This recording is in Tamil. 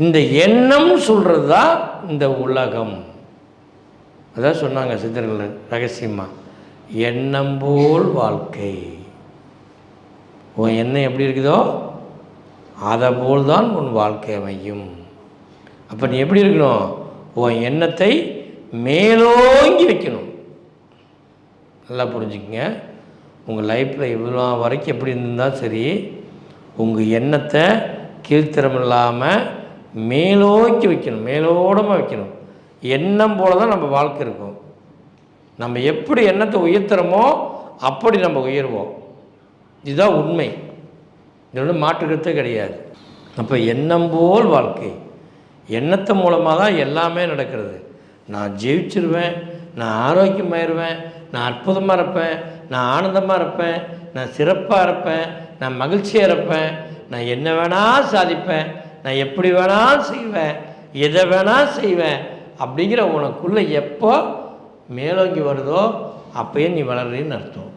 இந்த எண்ணம் சொல்கிறது தான் இந்த உலகம். அதான் சொன்னாங்க சித்தர்கள் ரகசியமாக, எண்ணம் போல் வாழ்க்கை. உன் எண்ணம் எப்படி இருக்குதோ அதை போல் தான் உன் வாழ்க்கை அமையும். அப்போ நீ எப்படி இருக்கணும்? உன் எண்ணத்தை மேலோங்கி வைக்கணும். நல்லா புரிஞ்சுக்கங்க. உங்கள் லைஃப்பில் இவ்வளோ வரைக்கும் எப்படி இருந்தால் சரி, உங்கள் எண்ணத்தை கீழ்த்தரம் இல்லாமல் மேலோக்கி வைக்கணும், மேலோடமாக வைக்கணும். எண்ணம் போல தான் நம்ம வாழ்க்கை இருக்கும். நம்ம எப்படி எண்ணத்தை உயர்த்துறோமோ அப்படி நம்ம உயர்வோம். இதுதான் உண்மை. இதோட மாற்றுக்கிறதே கிடையாது. அப்போ எண்ணம் போல் வாழ்க்கை. எண்ணத்தை மூலமாக தான் எல்லாமே நடக்கிறது. நான் ஜெயிச்சிருவேன், நான் ஆரோக்கியமாயிருவேன், நான் அற்புதமாக இருப்பேன், நான் ஆனந்தமாக இருப்பேன், நான் சிறப்பாக இருப்பேன், நான் மகிழ்ச்சியாக இருப்பேன், நான் என்ன வேணால் சாதிப்பேன், நான் எப்படி வேணாலும் செய்வேன், எதை வேணால் செய்வேன் அப்படிங்கிற உனக்குள்ளே எப்போ மேலோங்கி வருதோ அப்போயே நீ வளர்றேன்னு அர்த்தம்.